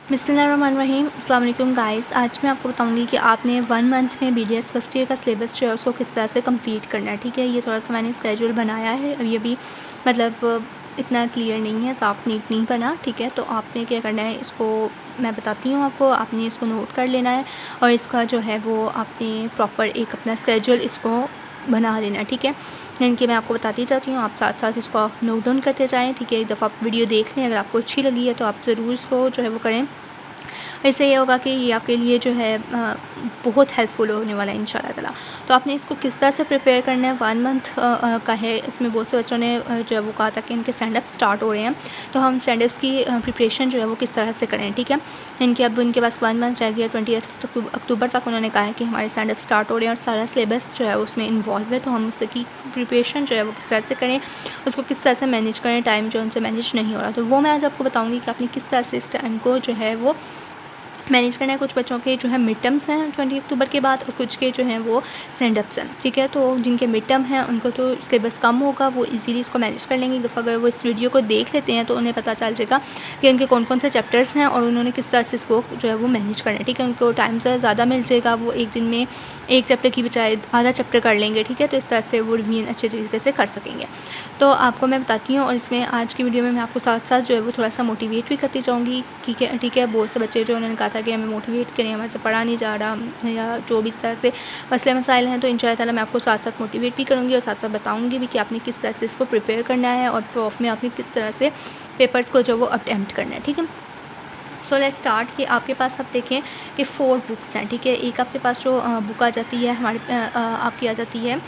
बिस्मिल्लाहिर्रहमानिर्रहीम। अस्सलाम वालेकुम गाइस। आज मैं आपको बताऊंगी कि आपने 1 मंथ में बीडीएस फर्स्ट ईयर का सिलेबस जो है उसको किस तरह से कंप्लीट करना है। ठीक है, ये थोड़ा सा मैंने स्केड्यूल बनाया है, अब ये भी मतलब इतना क्लियर नहीं है, साफ नीट नहीं बना। ठीक है, तो आपने क्या करना है, इसको मैं बताती हूँ आपको, आपने इसको नोट कर लेना है और इसका जो है वो आपने प्रॉपर एक अपना स्केड्यूल इसको बना लेना है। ठीक है, यानी कि मैं आपको बताती जाती हूँ, आप साथ साथ इसको आप नोट डाउन करते जाएँ। ठीक है, एक दफ़ा आप वीडियो देख लें, अगर आपको अच्छी लगी है तो आप ज़रूर इसको जो है वो करें। इससे ये होगा कि ये आपके लिए जो है बहुत हेल्पफुल होने वाला है इंशाल्लाह ताला। तो आपने इसको किस तरह से प्रिपेयर करना है, 1 मंथ का है। इसमें बहुत से बच्चों ने जो है वो कहा था कि उनके स्टैंड अप स्टार्ट हो रहे हैं, तो हम स्टैंड अप्स की प्रिपरेशन जो है वो किस तरह से करें। ठीक है, इनके अब उनके पास 1 मंथ रह गया, 20 अक्टूबर तक उन्होंने कहा है कि हमारे स्टैंड अप स्टार्ट हो रहे हैं और सारा सिलेबस जो है उसमें इन्वॉल्व है, तो हम उसकी प्रिपरेशन जो है वो किस तरह से करें, उसको किस तरह से मैनेज करें, टाइम जो उनसे मैनेज नहीं हो रहा, तो वो मैं आज आपको बताऊँगी कि आपने किस तरह से इस टाइम को जो है वो मैनेज करना है। कुछ बच्चों के जो है मिड टर्म्स हैं 20 अक्टूबर के बाद और कुछ के जो हैं वो स्टैंड अप्स हैं। ठीक है, तो जिनके मिड टर्म हैं उनको तो सिलेबस कम होगा, वो इजीली इसको मैनेज कर लेंगे। अगर वो इस वीडियो को देख लेते हैं तो उन्हें पता चल जाएगा कि उनके कौन कौन से चैप्टर्स हैं और उन्होंने किस तरह से इसको जो है वो मैनेज करना है। ठीक है, उनको टाइम से ज़्यादा मिल जाएगा, वो एक दिन में एक चैप्टर की बजाय आधा चैप्टर कर लेंगे। ठीक है, तो इस तरह से वो रिवीजन अच्छे तरीके से कर सकेंगे। तो आपको मैं बताती हूँ, और इसमें आज की वीडियो में मैं आपको साथ साथ जो है वो थोड़ा सा मोटिवेट भी करती जाऊँगी। ठीक है, बहुत से बच्चे जो उन्होंने कहा था कि हमें मोटिवेट करें, हमारे से पढ़ा नहीं जा रहा या जो भी इस तरह से मसले मसाइल हैं, तो इंशाअल्लाह ताला मैं आपको साथ साथ मोटिवेट भी करूँगी और साथ साथ बताऊँगी भी कि आपने किस तरह से इसको प्रिपेयर करना है और प्रॉफ में आपने किस तरह से पेपर्स को जो वो अटेम्प्ट करना है। ठीक है, सो लेट्स स्टार्ट कि आपके पास आप देखें कि 4 बुक्स हैं। ठीक है, एक आपके पास जो बुक आ जाती है हमारी आपकी आ जाती है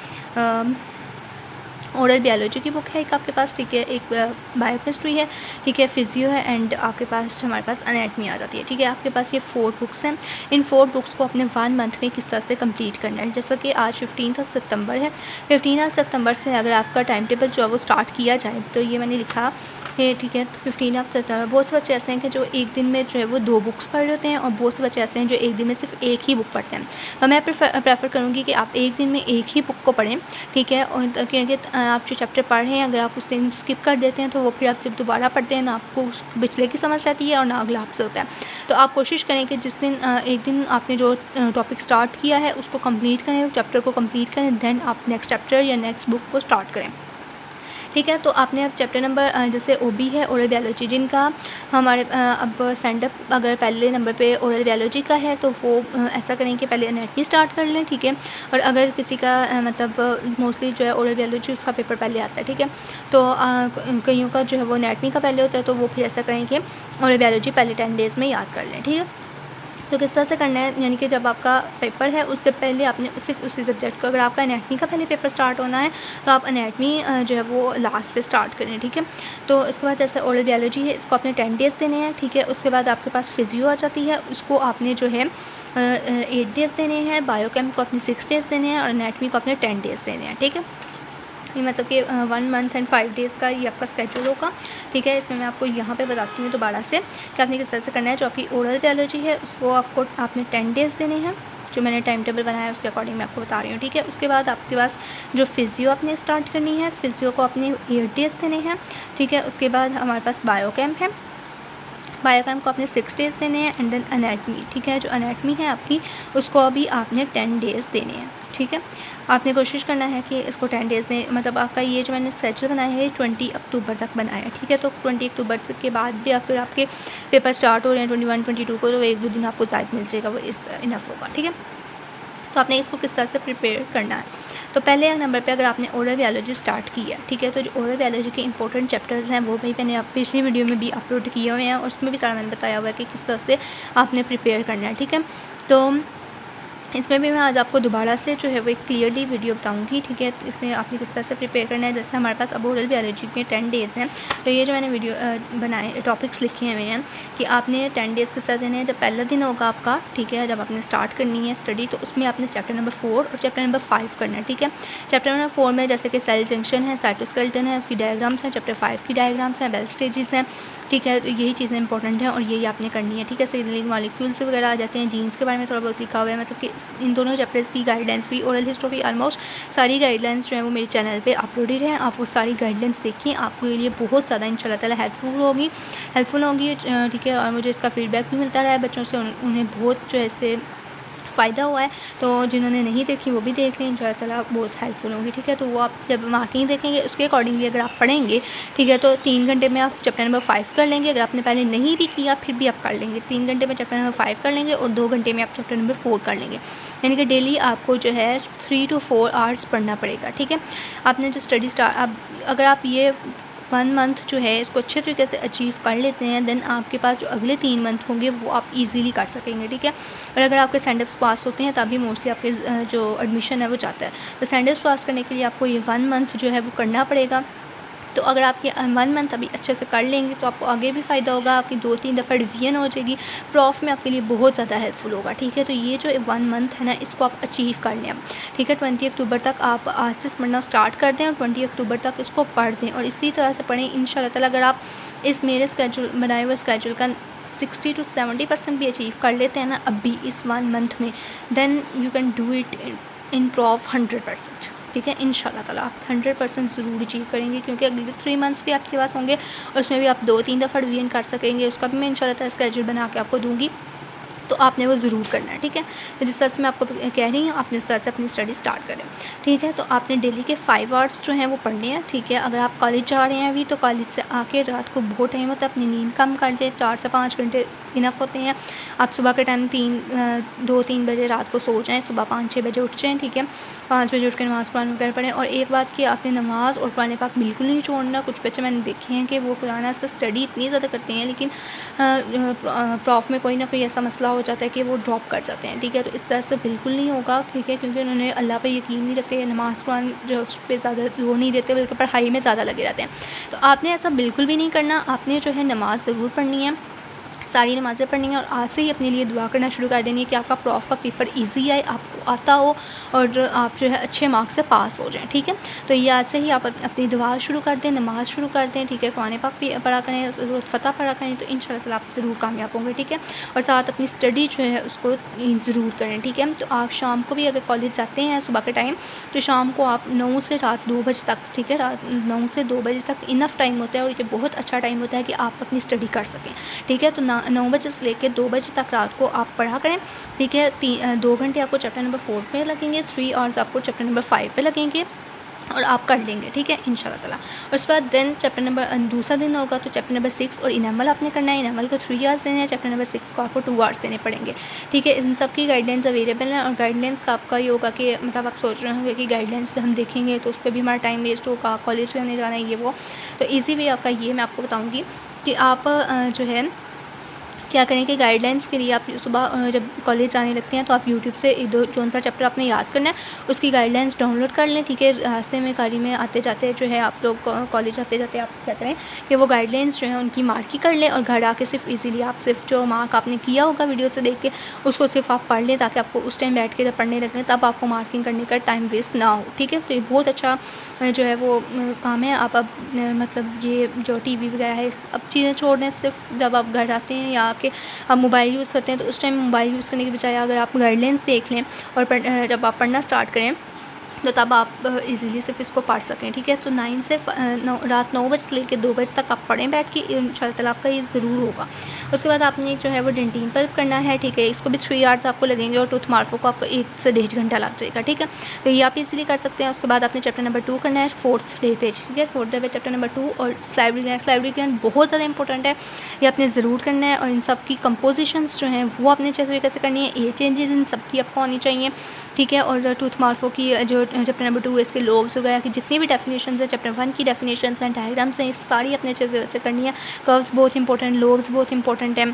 ओरल बायोलॉजी की बुक है एक आपके पास। ठीक है, एक बायोकेमिस्ट्री है, ठीक है, फिजियो है, एंड आपके पास हमारे पास एनाटमी आ जाती है। ठीक है, आपके पास ये 4 बुक्स हैं। इन 4 बुक्स को अपने 1 मंथ में किस तरह से कंप्लीट करना है। जैसा कि आज 15 सितंबर है, 15 सितंबर से अगर आपका टाइम टेबल जो है वो स्टार्ट किया जाए, तो ये मैंने लिखा है। ठीक है, 15 सितंबर। बहुत से बच्चे ऐसे हैं कि जो एक दिन में जो है वो 2 बुक्स पढ़ लेते हैं और बहुत से बच्चे ऐसे हैं जो एक दिन में सिर्फ एक ही बुक पढ़ते हैं। तो मैं प्रेफर करूँगी कि आप एक दिन में एक ही बुक को पढ़ें। ठीक है, और क्योंकि आप जो चैप्टर पढ़ रहे हैं अगर आप उस दिन स्किप कर देते हैं तो वो फिर आप जब दोबारा पढ़ते हैं ना आपको पिछले की समझ आती है और ना अगला आपसे होता है। तो आप कोशिश करें कि जिस दिन एक दिन आपने जो टॉपिक स्टार्ट किया है उसको कंप्लीट करें, चैप्टर को कंप्लीट करें, देन आप नेक्स्ट चैप्टर या नेक्स्ट बुक को स्टार्ट करें। ठीक है, तो आपने अब चैप्टर नंबर जैसे ओबी है ओरल बायोलॉजी, जिनका हमारे अब स्टैंड अप अगर पहले नंबर पे ओरल बायोलॉजी का है तो वो ऐसा करें कि पहले एनाटमी स्टार्ट कर लें। ठीक है, और अगर किसी का मतलब मोस्टली जो है ओरल बायोलॉजी उसका पेपर पहले आता है। ठीक है, तो कईयों का जो है वो एनाटमी का पहले होता है, तो वो फिर ऐसा करें कि ओरल बायोलॉजी पहले 10 डेज़ में याद कर लें। ठीक है, तो किस तरह से करना है, यानी कि जब आपका पेपर है उससे पहले आपने सिर्फ उसी सब्जेक्ट को, अगर आपका एनाटमी का पहले पेपर स्टार्ट होना है तो आप एनाटमी जो है वो लास्ट पे स्टार्ट करें। ठीक है, तो इसके बाद जैसे ओरल बायोलॉजी है इसको आपने 10 डेज़ देने हैं। ठीक है, उसके बाद आपके पास फिजियो आ जाती है, उसको आपने जो है 8 डेज़ देने हैं, बायोकेम को अपने 6 डेज़ देने हैं और एनाटमी को अपने 10 डेज़ देने हैं। ठीक है, ये मतलब कि 1 मंथ एंड 5 डेज़ का ये आपका स्केड्यूल होगा। ठीक है, इसमें मैं आपको यहाँ पे बताती हूँ दोबारा से कि आपने किस तरह से करना है। जो आपकी ओरल बायोलॉजी है उसको आपने 10 डेज़ देने हैं, जो मैंने टाइम टेबल बनाया है उसके अकॉर्डिंग मैं आपको बता रही हूँ। ठीक है, उसके बाद आपके पास जो फिजियो आपने स्टार्ट करनी है, फिजियो को अपने 8 डेज़ देने हैं। ठीक है, उसके बाद हमारे पास बायोकेम है, बायोकेम को आपने 6 डेज़ देने हैं, एंड देन एनाटमी। ठीक है, जो एनाटमी है आपकी उसको अभी आपने 10 डेज़ देने हैं। ठीक है, आपने कोशिश करना है कि इसको 10 डेज़ दें, मतलब आपका ये जो मैंने स्केड्यूल बनाया है 20 अक्टूबर तक बनाया है। ठीक है, तो 20 अक्टूबर के बाद भी फिर आपके पेपर स्टार्ट हो रहे हैं 21 22 को, तो 1-2 दिन आपको ज़ायद मिल जाएगा, वो इस इनफ होगा। ठीक है, तो आपने इसको किस तरह से प्रिपेयर करना है। तो पहले नंबर पे अगर आपने ओरल बायोलॉजी स्टार्ट की है, ठीक है, तो जो ओरल बायोलॉजी के इंपॉर्टेंट चैप्टर्स हैं वो भी मैंने पिछली वीडियो में भी अपलोड किए हुए हैं और उसमें भी सारा मैंने बताया हुआ है कि किस तरह से आपने प्रिपेयर करना है। ठीक है, तो इसमें भी मैं आज आपको दोबारा से जो है वो एक क्लियरली वीडियो बताऊंगी। ठीक है, इसमें आपने किस तरह से प्रिपेयर करना है। जैसे हमारे पास अब ओरल बायोलॉजी में 10 डेज़ हैं, तो ये जो मैंने वीडियो बनाए टॉपिक्स लिखे हुए हैं कि आपने 10 डेज़ किस तरह देने हैं। जब पहला दिन होगा आपका, ठीक है, जब आपने स्टार्ट करनी है स्टडी, तो उसमें आपने चैप्टर नंबर 4 और चैप्टर नंबर 5 करना है। ठीक है, चैप्टर नंबर 4 में जैसे कि सेल जंक्शन है, साइटोस्केलेटन है, उसकी डायग्राम्स हैं, चैप्टर 5 की डायग्राम्स हैं, बेल स्टेजेस हैं। ठीक है, तो यही चीज़ें इंपॉर्टेंट हैं और यही आपने करनी है। ठीक है, सिग्नलिंग मॉलिक्यूल्स वगैरह आ जाते हैं, जीन्स के बारे में थोड़ा बहुत लिखा हुआ है, मतलब कि इन दोनों चैप्टर्स की गाइडलाइंस भी, ओरल हिस्ट्री ऑलमोस्ट सारी गाइडलाइंस जो है वो मेरे चैनल पे अपलोडेड है। आप वो सारी गाइडलाइंस देखिए, आपको ये लिए बहुत ज़्यादा इंशाल्लाह ताला हेल्पफुल होगी, ठीक है। और मुझे इसका फीडबैक भी मिलता रहा है बच्चों से, उन्हें बहुत जो ऐसे फ़ायदा हुआ है। तो जिन्होंने नहीं देखी वो भी देख लें, इंशाल्लाह ताला बहुत हेल्पफुल होंगी, ठीक है। तो वो आप जब मार्किंग देखेंगे उसके अकॉर्डिंगली अगर आप पढ़ेंगे, ठीक है, तो 3 घंटे में आप चैप्टर नंबर 5 कर लेंगे। अगर आपने पहले नहीं भी किया फिर भी आप कर लेंगे, 3 घंटे में चैप्टर नंबर 5 कर लेंगे और 2 घंटे में आप चैप्टर नंबर 4 कर लेंगे। यानी कि डेली आपको जो है 3 to 4 आवर्स पढ़ना पड़ेगा, ठीक है। आपने जो स्टडी स्टार्ट अगर आप ये 1 मंथ जो है इसको अच्छे तरीके से अचीव कर लेते हैं, देन आपके पास जो अगले 3 मंथ होंगे वो आप इजीली कर सकेंगे, ठीक है। और अगर आपके सेंडप्स पास होते हैं तभी मोस्टली आपके जो एडमिशन है वो जाता है। तो सेंडप्स पास करने के लिए आपको ये 1 मंथ जो है वो करना पड़ेगा। तो अगर आप ये 1 मंथ अभी अच्छे से कर लेंगे तो आपको आगे भी फ़ायदा होगा, आपकी 2-3 दफ़ा रिवीजन हो जाएगी, प्रॉफ में आपके लिए बहुत ज़्यादा हेल्पफुल होगा, ठीक है। तो ये जो 1 मंथ है ना, इसको आप अचीव कर लें, ठीक है। 20 अक्टूबर तक आप आज से पढ़ना स्टार्ट कर दें और 20 अक्टूबर तक इसको पढ़ दें और इसी तरह से पढ़ें इंशाल्लाह ताला। अगर आप इस मेरे स्केड्यूल बनाए हुए स्केड्यूल का 60 to 70% भी अचीव कर लेते हैं ना अभी इस 1 मंथ में, then you can do it in prof 100%, ठीक है। इंशाल्लाह ताला आप 100% ज़रूर अचीव करेंगे, क्योंकि अगले 3 मंथ्स भी आपके पास होंगे और उसमें भी आप 2-3 दफ़ा रिवीजन कर सकेंगे। उसका भी मैं इंशाल्लाह ताला स्केड्यूल बना के आपको दूँगी, तो आपने वो ज़रूर करना है, ठीक है। तो जिस तरह से मैं आपको कह रही हूँ आपने उस तरह से अपनी स्टडी स्टार्ट करें, ठीक है। तो आपने डेली के 5 आवर्स जो हैं वो पढ़ने हैं, ठीक है। अगर आप कॉलेज जा रहे हैं अभी तो कॉलेज से आके रात को बहुत टाइम होता है, अपनी नींद कम कर लें, 4 से 5 घंटे इनफ होते हैं। आप सुबह के टाइम 2-3 बजे रात को सो जाएँ, सुबह 5-6 बजे उठ जाएँ, ठीक है। 5 बजे उठ के नमाज़ कुरान वगैरह पढ़ें। और एक बात कि आपने नमाज़ और कुरान पाक बिल्कुल नहीं छोड़ना। कुछ बच्चे मैंने देखे हैं कि वो कुरान से स्टडी इतनी ज़्यादा करते हैं लेकिन प्रॉफ में कोई ना कोई ऐसा मसला हो जाता है कि वो ड्रॉप कर जाते हैं, ठीक है। तो इस तरह से बिल्कुल नहीं होगा, ठीक है, क्योंकि उन्होंने अल्लाह पे यकीन नहीं रखते, नमाज़ कुरान जो उस पर ज़्यादा वो नहीं देते बल्कि पढ़ाई में ज़्यादा लगे रहते हैं। तो आपने ऐसा बिल्कुल भी नहीं करना, आपने जो है नमाज़ ज़रूर पढ़नी है, सारी नमाज़ें पढ़नी है और आज से ही अपने लिए दुआ करना शुरू कर देनी है कि आपका प्रॉफ का पेपर इजी आए, आपको आता हो और आप जो है अच्छे मार्क्स से पास हो जाएं, ठीक है। तो ये आज से ही आप अपनी दुआ शुरू कर दें, नमाज़ शुरू कर दें, ठीक है। कुरान पाक भी पढ़ा करें, ज़रूरत फ़तह पढ़ा करें, तो इंशाल्लाह ताला आप ज़रूर कामयाब होंगे, ठीक है। और साथ अपनी स्टडी जो है उसको ज़रूर करें, ठीक है। तो आप शाम को भी अगर कॉलेज जाते हैं सुबह के टाइम, तो शाम को आप 9 से रात 2 बजे तक, ठीक है, रात 9 से 2 बजे तक इनफ टाइम होता है और ये बहुत अच्छा टाइम होता है कि आप अपनी स्टडी कर सकें, ठीक है। तो 9 बजे से लेकर 2 बजे तक रात को आप पढ़ा करें, ठीक है। 2 घंटे आपको चैप्टर नंबर 4 पे लगेंगे, 3 आवर्स आपको चैप्टर नंबर 5 पे लगेंगे और आप कर लेंगे, ठीक है, इंशाल्लाह ताला। और उसके बाद देन चैप्टर नंबर दूसरा दिन होगा तो चैप्टर नंबर 6 और इनेमल आपने करना है। इनेमल को 3 आवर्स देने हैं, चैप्टर नंबर 6 को आपको 2 आवर्स देने पड़ेंगे, ठीक है। इन सब की गाइडलाइंस अवेलेबल हैं और गाइडलाइंस का आपका ये होगा कि मतलब आप सोच रहे होंगे कि गाइडलाइंस हम देखेंगे तो उस पर भी हमारा टाइम वेस्ट होगा, कॉलेज में हमें जाना है ये वो। तो ईजी वे आपका ये मैं आपको बताऊँगी कि आप जो है क्या करें कि गाइडलाइंस के लिए आप सुबह जब कॉलेज जाने लगते हैं तो आप यूट्यूब से 1-2 कौन सा चैप्टर आपने याद करना है उसकी गाइडलाइंस डाउनलोड कर लें, ठीक है। रास्ते में गाड़ी में आते जाते जो है आप लोग कॉलेज आते जाते आप क्या करें कि वो गाइडलाइंस जो है उनकी मार्किंग कर लें और घर आके सिर्फ इजीली आप सिर्फ जो मार्क आपने किया होगा वीडियो से देख के उसको सिर्फ आप पढ़ लें, ताकि आपको उस टाइम बैठ के जब पढ़ने लगें तब आपको मार्किंग करने का टाइम वेस्ट ना हो, ठीक है। तो ये बहुत अच्छा जो है वो काम है। आप अब मतलब ये जो टीवी वगैरह है अब चीज़ें छोड़ दें, सिर्फ जब आप घर आते हैं या कि आप मोबाइल यूज़ करते हैं तो उस टाइम मोबाइल यूज़ करने के बजाय अगर आप गाइडलाइंस देख लें और जब आप पढ़ना स्टार्ट करें तो तब आप इजीली सिर्फ इसको पढ़ सकें, ठीक है। तो 9 से रात 9 बजे से लेकर 2 बजे तक आप पढ़ें बैठ के, इंशाल्लाह ताला आपका ये ज़रूर होगा। उसके बाद आपने जो है वो डेंटिन पल्प करना है, ठीक है। इसको भी 3 आवर्स आपको लगेंगे और टूथ मार्को को आपको 1 से 1.5 घंटा लग जाएगा, ठीक है। तो ये आप इजीली कर सकते हैं। उसके बाद आपने चैप्टर नंबर 2 करना है 4th डे पे, ठीक है। 4th डे पे चैप्टर नंबर 2 और स्लाइवरी ज्ञान बहुत ज़्यादा इंपॉर्टेंट है, ये आपने ज़रूर करना है। और इन सब की कंपोजिशंस जो हैं वो आपने अच्छे तरीके से करनी है, ये चेंजेस इन सब की आपको आनी चाहिए, ठीक है। और टूथ मार्को की जो चैप्टर नंबर 2 इसके लोब्स वगैरह की जितनी भी डेफिनेशंस हैं, चैप्टर 1 की डेफिनेशंस हैं, डायग्राम्स हैं, ये सारी अपने अच्छे से करनी है। कर्व्स बहुत इंपॉर्टेंट, लोब्स बहुत इंपॉर्टेंट है,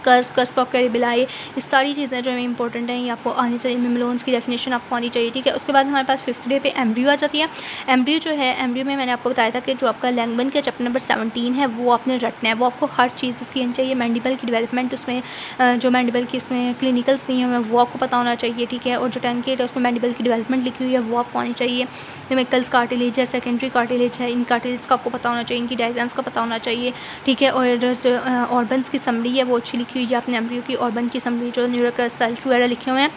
कस पॉकेट बिलाई, ये सारी चीज़ें जो है इंपॉर्टेंट हैं, ये आपको आनी चाहिए। मेमलोन्स की डेफिनेशन आपको आनी चाहिए, ठीक है। उसके बाद हमारे पास 5th डे पे एम्ब्रियो आ जाती है। एम्ब्रियो जो है, एम्ब्रियो में मैंने आपको बताया था कि जो आपका लैंगमन का चैप्टर नंबर 17 है वो आपने रटना है, वो आपको हर चीज़ उसकी आनी चाहिए। मैंडिबल की डेवलपमेंट उसमें जो मैंडिबल की उसमें क्लिनिकल्स दी हैं वो आपको पता होना चाहिए, ठीक है। और जो 10 है उसमें मैंडिबल की डेवलपमेंट लिखी हुई है वो आपको आनी चाहिए। मिकल्स कार्टिलेज है, सेकेंडरी कार्टिलेज है, इन कार्टिलेज का आपको पता होना चाहिए, इनकी डायग्राम्स का पता होना चाहिए, ठीक है। और जो ऑर्गन्स की समरी है वो अच्छी लिखी हुई है आपने एम्ब्रियो की। ऑर्गन की समरी जो न्यूरोकल सेल्स वगैरह लिखे हुए हैं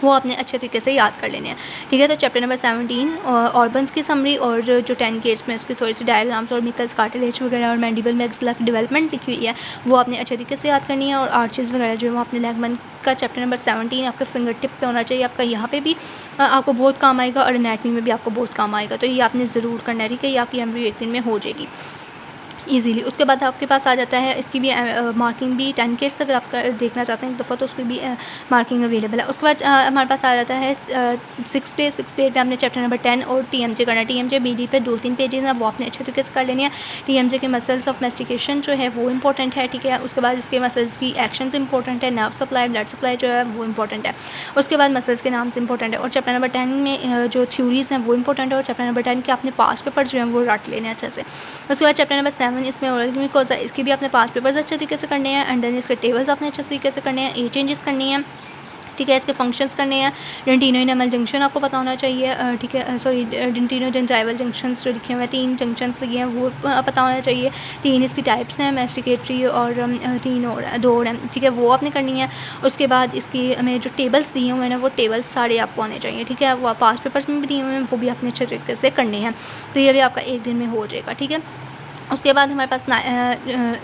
वो आपने अच्छे तरीके से याद कर लेने हैं, ठीक है। तो चैप्टर नंबर 17 ऑर्गन्स की समरी और जो 10 केस में उसकी थोड़ी सी डायग्राम्स और मिकल्स, कार्टिलेज वगैरह और मैंडिबल मैक्सिला की डेवलपमेंट लिखी हुई है, वो आपने अच्छे तरीके से याद करनी है। और आर्चेस वगैरह जो है वो आपने लैंगमन का चैप्टर नंबर 17 आपके फिंगर टिप पे होना चाहिए, आपका यहाँ पे भी आपको बहुत काम आएगा और एनाटमी में भी आपको बहुत काम आएगा। तो ये आपने ज़रूर करना है, ठीक है। ये आपकी एमरी एक दिन में हो जाएगी ईजीली। उसके बाद आपके पास आ जाता है इसकी भी मार्किंग भी 10 केट्स अगर आप देखना चाहते हैं एक दफ़ा तो उसकी भी मार्किंग अवेलेबल है। उसके बाद हमारे पास आ जाता है 6 पे आपने चैप्टर नंबर 10 और TMJ करना है। TMJ BD पे 2-3 पेजेस हैं, वो आपने अच्छे तरीके से कर लेनी है। TMJ के मसल्स ऑफ मैस्टिकेशन जो है वो इंपॉर्टेंट है, ठीक है। उसके बाद इसके मसल्स की एक्शंस इंपॉर्टेंट है, नर्व सप्लाई, ब्लड सप्लाई जो है वो इंपॉर्टेंट है। उसके बाद मसल्स के नाम से इंपॉर्टेंट है। और चैप्टर नंबर 10 में जो थ्योरीज़ हैं वो इंपॉर्टेंट है। और चैप्टर नंबर 10 के अपने पास्ट पेपर जो हैं वो रट लेने अच्छे से। उसके बाद चैप्टर नंबर 7 इसमें ओरल ग्लूकोज है, इसके भी अपने 5 पेपर्स अच्छे तरीके से करने हैं। एंड देन इसके टेबल्स अपने अच्छे तरीके से करने हैं, ए चेंजेस करनी है, ठीक है। इसके फंक्शंस करने हैं। डेंटिनो इनेमल जंक्शन आपको पता होना चाहिए, ठीक है। सॉरी, डेंटिनो जंजाइवल जंक्शंस जो लिखे हुए हैं 3 जंक्शंस लगे हैं वो पता होना चाहिए। 3 इसकी टाइप्स हैं, मैस्टिकेटरी और 3 और 2 और हैं, ठीक है, वो आपने करनी है। उसके बाद इसकी हमें जो टेबल्स दिए हुए हैं वो टेबल्स सारे आपको आने चाहिए, ठीक है। वो पास्ट पेपर्स में भी दिए हुए हैं, वो भी अपने अच्छे तरीके से करने हैं। तो ये भी आपका एक दिन में हो जाएगा, ठीक है। उसके बाद हमारे पास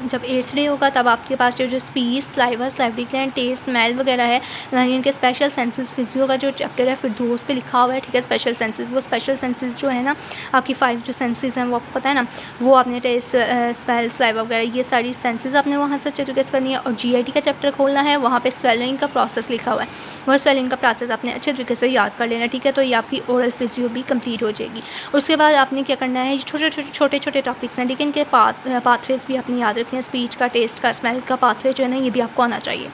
जब 8th डे होगा तब आपके पास जो speech, saliva, salivary gland, taste, smell वगैरह है, इनके स्पेशल सेंसेस फिजियो का जो चैप्टर है फिर दोस्त पे लिखा हुआ है, ठीक है। स्पेशल सेंसेस, वो स्पेशल सेंसेस जो है ना आपकी 5 जो सेंसेस हैं वो आपको पता है ना, वो आपने टेस्ट, स्मेल, स्लाइवा वगैरह ये सारी सेंसेस आपने वहाँ से अच्छे तरीके से करनी है। और GIT का चैप्टर खोलना है, वहाँ पर स्वेलिंग का प्रोसेस लिखा हुआ है, वो स्वेलिंग का प्रोसेस आपने अच्छे तरीके से याद कर लेना, ठीक है। तो ये आपकी ओरल फिजियो भी कम्प्लीट हो जाएगी। उसके बाद आपने क्या करना है, छोटे छोटे टॉपिक्स हैं, ठीक है। इनके पाथवेज भी अपनी याद रखनी है, स्पीच का, टेस्ट का, स्मेल का पाथवे जो है ना ये भी आपको आना चाहिए।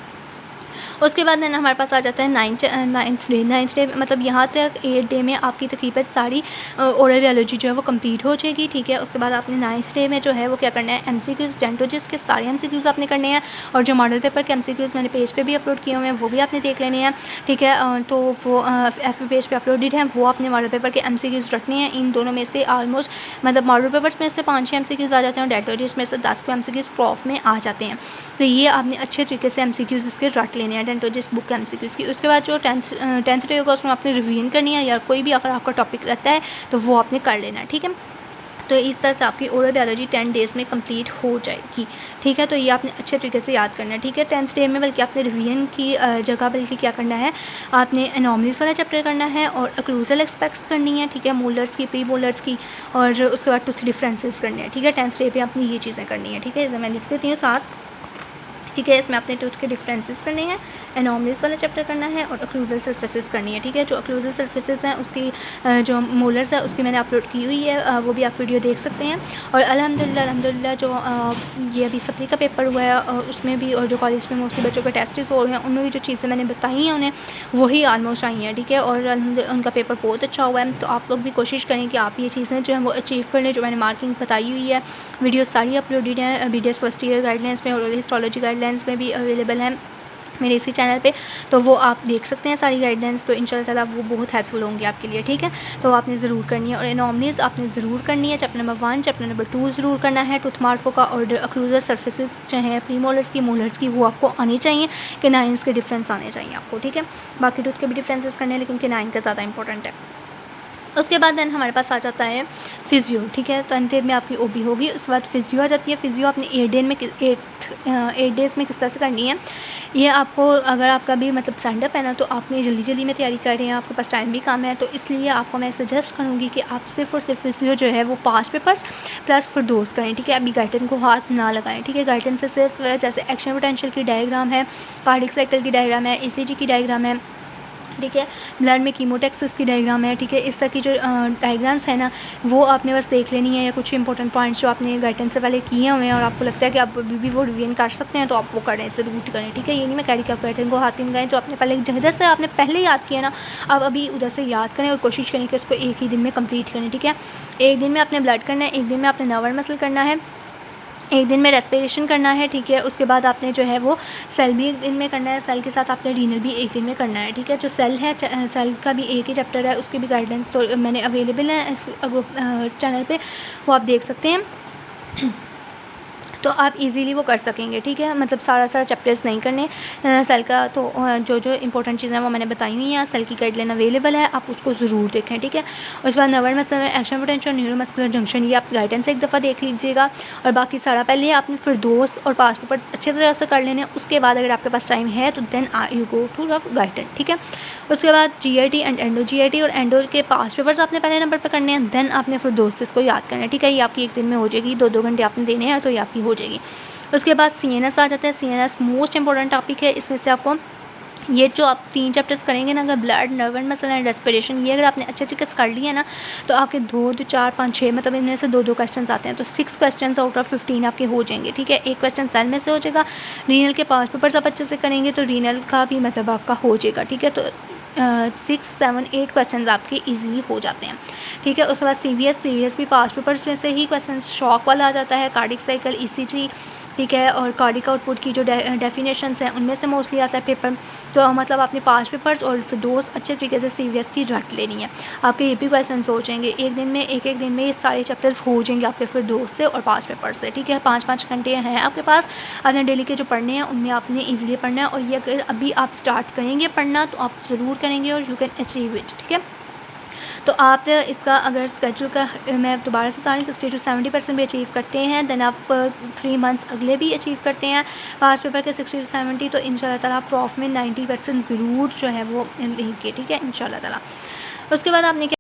उसके बाद देन हमारे पास आ जाता है 9th डे मतलब यहाँ तक 8 डे में आपकी तकरीबन सारी ओरल बायोलॉजी जो है वो कंप्लीट हो जाएगी, ठीक है। उसके बाद आपने 9th डे में जो है वो क्या करना है, MCQs, डेंटोलॉजिस्ट के सारे MCQs आपने करने हैं। और जो मॉडल पेपर के MCQs मैंने पेज पे भी अपलोड किए हुए हैं वो भी आपने देख लेने हैं, ठीक है। तो वो FB पेज पे अपलोडेड हैं, वो आपने मॉडल पेपर के MCQs रखने हैं। इन दोनों में से ऑलमोस्ट मतलब मॉडल पेपर्स में से 5-6 MCQs आ जाते हैं और डेंटोलॉजिस्ट में से 10 MCQs प्रॉफ में आ जाते हैं। तो ये आपने अच्छे तरीके से MCQs इसके रट लेने हैं डेंटोलॉजिस्ट बुक MCQs की। उसके बाद जो 10th डे होगा उसमें आपने रिवीजन करनी है, या कोई भी अगर आपका टॉपिक रहता है तो वो आपने कर लेना है, ठीक है। तो इस तरह से आपकी ओरल बायोलॉजी 10 डेज़ में कंप्लीट हो जाएगी, ठीक है। तो ये आपने अच्छे तरीके से याद करना है, ठीक है। 10th डे में बल्कि आपने रिवीजन की जगह बल्कि क्या करना है, आपने एनोमलीज वाला चैप्टर करना है और अक्लूजल एस्पेक्ट्स करनी है, ठीक है, मोलर्स की, प्री मोलर्स की, और उसके बाद टूथ डिफरेंसेस करने हैं, ठीक है। 10th डे पे आपने ये चीज़ें करनी है, ठीक है। मैं लिख देती हूँ 7, ठीक है। इसमें आपने टूथ के डिफरेंसेस करने हैं, एनोमलीज वाला चैप्टर करना है और अक्लूजल सर्फेसेस करनी है, ठीक है। जो अक्लूजल सर्फेसेस हैं उसकी जो मोलर्स है उसकी मैंने अपलोड की हुई है, वो भी आप वीडियो देख सकते हैं। और अल्हम्दुलिल्लाह जो ये अभी सप्ली का पेपर हुआ है उसमें भी, और जो कॉलेज में मोस्टली बच्चों के टेस्ट हो रहे हैं उनमें भी जो चीज़ें मैंने बताई हैं उन्हें वही ऑलमोस्ट आई हैं, ठीक है। और उनका पेपर बहुत अच्छा हुआ है। तो आप लोग भी कोशिश करें कि आप ये चीज़ें जो है वो अचीव कर लें, जो मैंने मार्किंग बताई हुई है। वीडियो सारी अपलोडेड हैं, BDS फर्स्ट ईयर गाइडलाइंस में और हिस्टोलॉजी गाइडलाइंस में भी अवेलेबल हैं मेरे इसी चैनल पे, तो वो आप देख सकते हैं सारी गाइडलाइंस। तो इंशाल्लाह ताला वो बहुत हेल्पफुल होंगी आपके लिए, ठीक है। तो आपने ज़रूर करनी है। और एनोमलीज आपने ज़रूर करनी है, चैप्टर नंबर 1, चैप्टर नंबर 2 ज़रूर करना है, टूथ मार्फो का और अक्लूजल सर्फेसेस जो हैं प्री मोलर्स की, मोलर्स की, वो आपको आनी चाहिए। केनाइन्स के डिफरेंस आने चाहिए आपको, ठीक है। बाकी टूथ के भी डिफरेंसेस करने हैं लेकिन केनाइन का ज़्यादा इंपॉर्टेंट है। उसके बाद देन हमारे पास आ जाता है फिजियो, ठीक है। तो 10th में आपकी OB होगी। उसके बाद फिजियो आ जाती है। फिजियो आपने 8 डेज़ में किस तरह से करनी है, ये आपको अगर आपका भी मतलब स्टैंडअप है ना तो आपने जल्दी में तैयारी कर रहे हैं, आपके पास टाइम भी कम है, तो इसलिए आपको मैं सजेस्ट करूँगी कि आप सिर्फ और सिर्फ फिजियो जो है वो पास्ट पेपर्स प्लस फिर दोस्त करें, ठीक है। अभी गाइडन को हाथ ना लगाएं, ठीक है। गाइडन से सिर्फ जैसे एक्शन पोटेंशियल की डायग्राम है, कार्डिक साइकिल की डायग्राम है, ECG की डायग्राम है, ठीक है, ब्लड में कीमोटेक्सिस की डायग्राम है, ठीक है। इस तरह की जो डायग्राम्स है ना वो आपने बस देख लेनी है, या कुछ इंपॉर्टेंट पॉइंट्स जो आपने गाइडेंस से पहले किए हुए हैं और आपको लगता है कि आप अभी भी वो रिवीजन कर सकते हैं तो आप वो करें, इसे रूट करें, ठीक है। ये नहीं मैं कह रही कि आप गाइडेंस को हाथ नहीं लगाएं, जो आपने पहले जिधर से आपने पहले याद किया ना आप अभी उधर से याद करें और कोशिश करें कि उसको एक ही दिन में कम्प्लीट करें, ठीक है। एक दिन में आपने ब्लड करना है, एक दिन में आपने नर्वल मसल करना है, एक दिन में रेस्पिरेशन करना है, ठीक है। उसके बाद आपने जो है वो सेल भी एक दिन में करना है, सेल के साथ आपने रीनल भी एक दिन में करना है, ठीक है। जो सेल है, सेल का भी एक ही चैप्टर है, उसकी भी गाइडलाइंस तो मैंने अवेलेबल है इस चैनल पे, वो आप देख सकते हैं। तो आप इजीली वो कर सकेंगे, ठीक है। मतलब सारा चैप्टर्स नहीं करने सेल का, तो जो इंपॉर्टेंट चीज़ें हैं वो मैंने बताई हुई हैं। सेल की गाइडलाइन अवेलेबल है, आप उसको ज़रूर देखें, ठीक है। उसके बाद nervous muscle action potential neuromuscular junction, ये आप गाइडेंस एक दफ़ा देख लीजिएगा। और बाकी सारा पहले आपने फिरदौस और पास पेपर अच्छे तरह से कर लेने, उसके बाद अगर आपके पास टाइम है तो then you go to the guidance, ठीक है। उसके बाद GIT एंड एंडो, GIT और एंडो के पास पेपर्स आपने पहले नंबर पर करने हैं, देन आपने फिरदौस इसको याद करना है, ठीक है। ये आपकी एक दिन में हो जाएगी, 2 घंटे आपने देने हैं तो ये आपकी हो जाएगी। उसके बाद CNS आ जाता है। CNS मोस्ट इंपॉर्टेंट टॉपिक है। इसमें से आपको ये जो आप 3 चैप्टर्स करेंगे ना, अगर blood, nervous muscle and respiration, ये अगर आपने अच्छे तरीके से कर लिया ना, तो आपके 2, 4, 5, 6 मतलब इनमें से 2 क्वेश्चन आते हैं, तो 6 क्वेश्चन आउट ऑफ 15 आपके हो जाएंगे, ठीक है। एक क्वेश्चन सेल में से हो जाएगा। रीनल के 5 पेपर्स आप अच्छे से करेंगे तो रीनल का भी मतलब आपका हो जाएगा, ठीक है। तो 6, 7, 8 क्वेश्चन आपके ईजिली हो जाते हैं, ठीक है। उसके बाद CVS भी 5 पेपर्स में से ही क्वेश्चन शॉक वाला आ जाता है। कार्डिक साइकिल, ECG, ठीक है। और कार्डिक आउटपुट की जो डेफिनेशंस हैं उनमें से मोस्टली आता है पेपर। तो मतलब आपने 5 पेपर्स और फिर 2 अच्छे तरीके से CVS की रट लेनी है। आपके ये भी क्वेश्चन हो जाएंगे एक दिन में, एक दिन में ये सारे चैप्टर्स हो जाएंगे आपके फिर 2 से और 5 पेपर से, ठीक है। 5-5 घंटे हैं आपके पास, आपने डेली के जो पढ़ने हैं उनमें आपने ईजिली पढ़ना है। और ये अगर अभी आप स्टार्ट करेंगे पढ़ना तो आप ज़रूर करेंगे और यू कैन अचीव इट, ठीक है। तो आप इसका अगर स्केड्यूल का मैं दोबारा से बता रही हूँ, 60 to 70% भी अचीव करते हैं, देन आप 3 मंथ्स अगले भी अचीव करते हैं पास पेपर के 60 to 70, तो इंशाल्लाह ताला प्रॉफ में 90% ज़रूर जो है वो लेंगे, ठीक है, इंशाल्लाह ताला। उसके बाद आपने